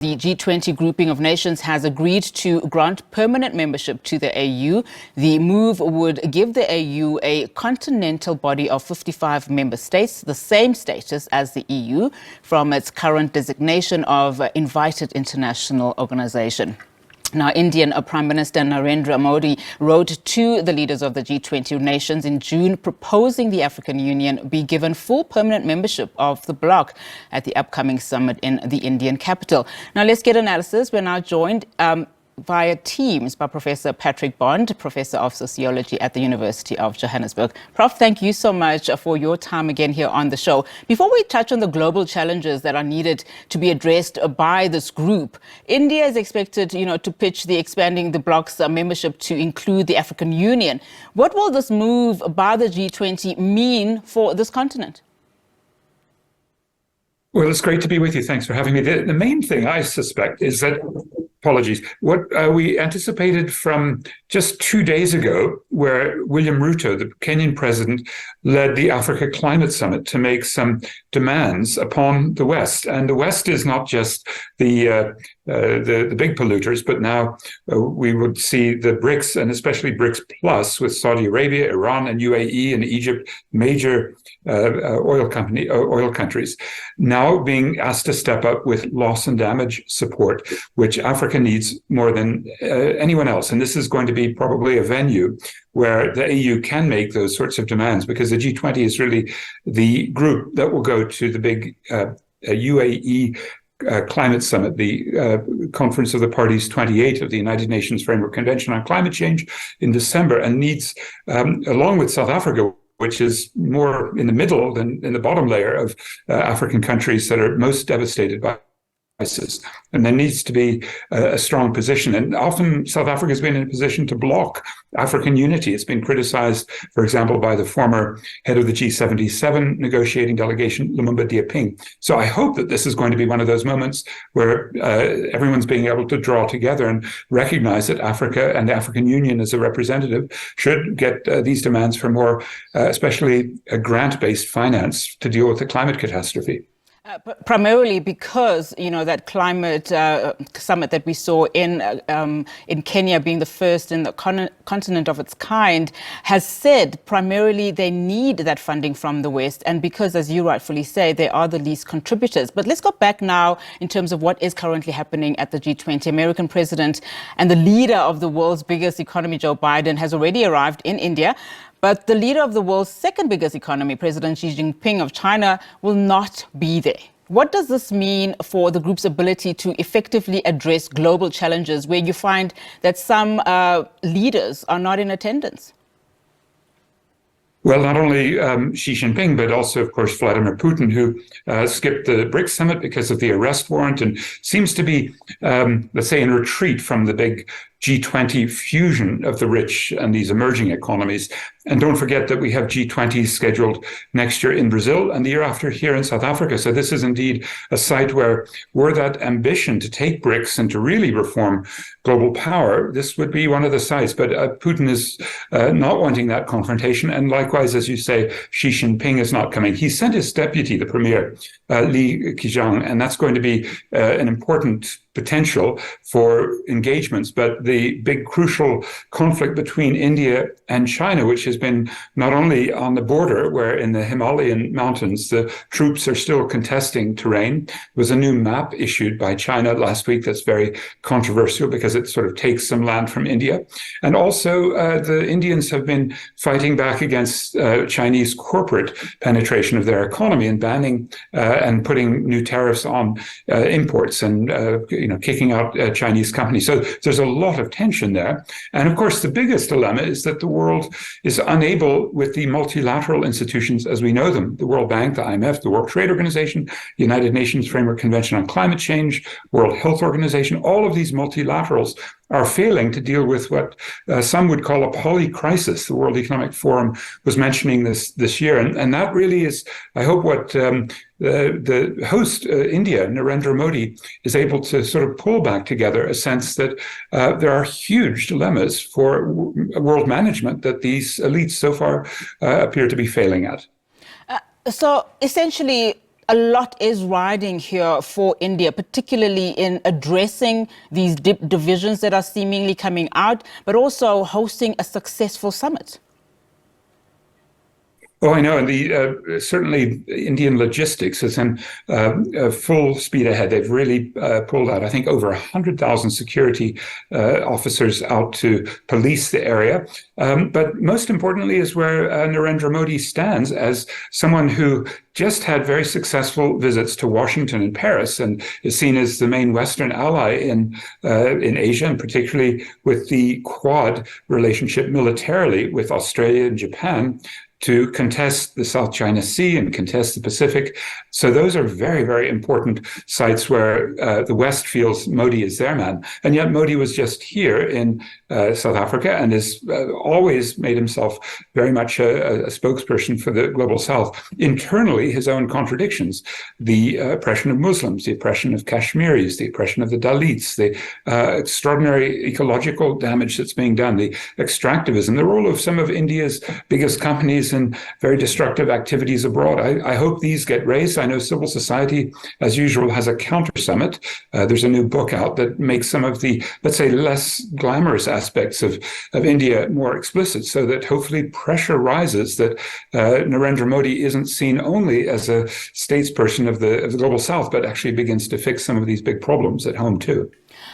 The G20 grouping of nations has agreed to grant permanent membership to the AU. The move would give the AU a continental body of 55 member states, the same status as the EU, from its current designation of invited international organization. Now, Indian Prime Minister Narendra Modi wrote to the leaders of the G20 nations in June proposing the African Union be given full permanent membership of the bloc at the upcoming summit in the Indian capital. Now, let's get analysis. We're now joined via Teams by Professor Patrick Bond, Professor of Sociology at the University of Johannesburg. Prof, thank you so much for your time again here on the show. Before we touch on the global challenges that are needed to be addressed by this group, India is expected, to pitch the expanding the bloc's membership to include the African Union. What will this move by the G20 mean for this continent? Well, it's great to be with you. Thanks for having me. The main thing I suspect is that, apologies, what we anticipated from just 2 days ago, where William Ruto, the Kenyan president, led the Africa Climate Summit to make some demands upon the West. And the West is not just the big polluters, but now we would see the BRICS, and especially BRICS Plus, with Saudi Arabia, Iran, and UAE and Egypt, major oil countries, now being asked to step up with loss and damage support, which Africa needs more than anyone else. And this is going to be probably a venue where the AU can make those sorts of demands, because the G20 is really the group that will go to the big UAE Climate Summit, the Conference of the Parties 28 of the United Nations Framework Convention on Climate Change in December, and needs, along with South Africa, which is more in the middle than in the bottom layer of African countries that are most devastated by crisis. And there needs to be a strong position. And often South Africa has been in a position to block African unity. It's been criticized, for example, by the former head of the G77 negotiating delegation, Lumumba Diaping. So I hope that this is going to be one of those moments where everyone's being able to draw together and recognize that Africa and the African Union as a representative should get these demands for more, especially a grant-based finance to deal with the climate catastrophe. Primarily because, that climate summit that we saw in Kenya, being the first in the continent of its kind, has said primarily they need that funding from the West. And because, as you rightfully say, they are the least contributors. But let's go back now in terms of what is currently happening at the G20. American president and the leader of the world's biggest economy, Joe Biden, has already arrived in India. But the leader of the world's second biggest economy, President Xi Jinping of China, will not be there. What does this mean for the group's ability to effectively address global challenges where you find that some leaders are not in attendance? Well, not only Xi Jinping, but also, of course, Vladimir Putin, who skipped the BRICS summit because of the arrest warrant and seems to be, let's say, in retreat from the big G20 fusion of the rich and these emerging economies. And don't forget that we have G20 scheduled next year in Brazil and the year after here in South Africa. So this is indeed a site where, were that ambition to take BRICS and to really reform global power, this would be one of the sites. But Putin is not wanting that confrontation. And likewise, as you say, Xi Jinping is not coming. He sent his deputy, the premier, Li Keqiang, and that's going to be an important potential for engagements. But the big crucial conflict between India and China, which has been not only on the border, where in the Himalayan mountains, the troops are still contesting terrain, was a new map issued by China last week that's very controversial because it sort of takes some land from India. And also the Indians have been fighting back against Chinese corporate penetration of their economy and banning and putting new tariffs on imports and kicking out Chinese companies. So there's a lot of tension there. And of course, the biggest dilemma is that the world is unable, with the multilateral institutions as we know them, the World Bank, the IMF, the World Trade Organization, the United Nations Framework Convention on Climate Change, World Health Organization, all of these multilaterals are failing to deal with what some would call a polycrisis. The World Economic Forum was mentioning this year. And that really is, I hope, what the host, India, Narendra Modi, is able to sort of pull back together a sense that there are huge dilemmas for world management that these elites so far appear to be failing at. So essentially, a lot is riding here for India, particularly in addressing these divisions that are seemingly coming out, but also hosting a successful summit. Oh, I know. And certainly Indian logistics is in full speed ahead. They've really pulled out, I think, over 100,000 security officers out to police the area. But most importantly is where Narendra Modi stands as someone who just had very successful visits to Washington and Paris and is seen as the main Western ally in Asia, and particularly with the Quad relationship militarily with Australia and Japan, to contest the South China Sea and contest the Pacific. So those are very, very important sites where the West feels Modi is their man. And yet Modi was just here in South Africa and has always made himself very much a spokesperson for the global South. Internally, his own contradictions, the oppression of Muslims, the oppression of Kashmiris, the oppression of the Dalits, the extraordinary ecological damage that's being done, the extractivism, the role of some of India's biggest companies and very destructive activities abroad. I hope these get raised. I know civil society, as usual, has a counter summit. There's a new book out that makes some of the, let's say, less glamorous aspects of India more explicit, so that hopefully pressure rises that Narendra Modi isn't seen only as a statesperson of the global South, but actually begins to fix some of these big problems at home too.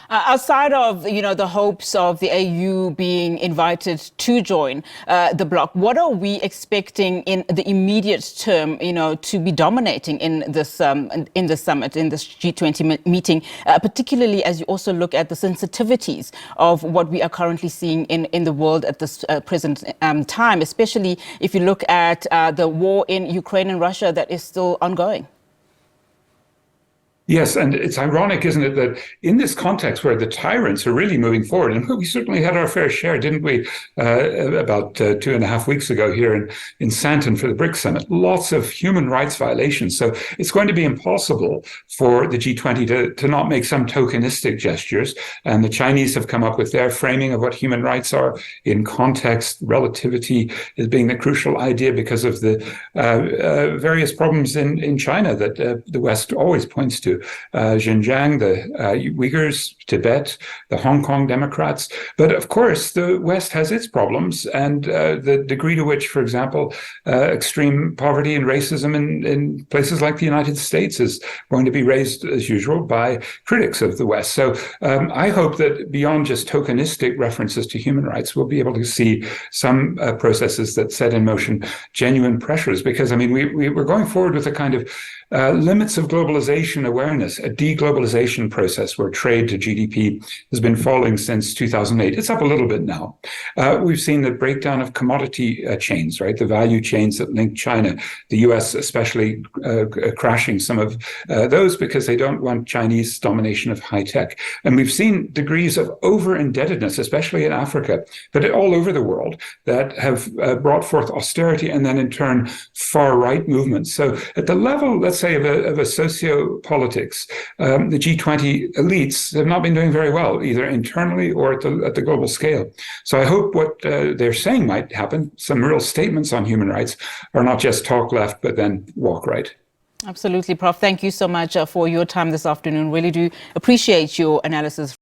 Outside of, the hopes of the AU being invited to join the bloc, what are we expecting in the immediate term, to be dominating in this summit, in this G20 meeting, particularly as you also look at the sensitivities of what we are currently seeing in the world at this present time, especially if you look at the war in Ukraine and Russia that is still ongoing? Yes, and it's ironic, isn't it, that in this context where the tyrants are really moving forward, and we certainly had our fair share, didn't we, about 2.5 weeks ago here in Sandton for the BRICS Summit, lots of human rights violations. So it's going to be impossible for the G20 to not make some tokenistic gestures. And the Chinese have come up with their framing of what human rights are in context, relativity as being the crucial idea because of the various problems in China that the West always points to. Xinjiang, the Uyghurs, Tibet, the Hong Kong Democrats. But of course, the West has its problems, and the degree to which, for example, extreme poverty and racism in places like the United States is going to be raised, as usual, by critics of the West. So I hope that beyond just tokenistic references to human rights, we'll be able to see some processes that set in motion genuine pressures. Because, we're going forward with a kind of limits of globalization awareness, a deglobalization process where trade to GDP has been falling since 2008. It's up a little bit now. We've seen the breakdown of commodity chains, right? The value chains that link China, the US especially crashing some of those because they don't want Chinese domination of high tech. And we've seen degrees of over-indebtedness, especially in Africa, but all over the world, that have brought forth austerity and then in turn far-right movements. So at the level, let's say, of a sociopolitics, the G20 elites have not been doing very well, either internally or at the global scale. So I hope what they're saying might happen, some real statements on human rights, are not just talk left, but then walk right. Absolutely, Prof. Thank you so much for your time this afternoon. Really do appreciate your analysis.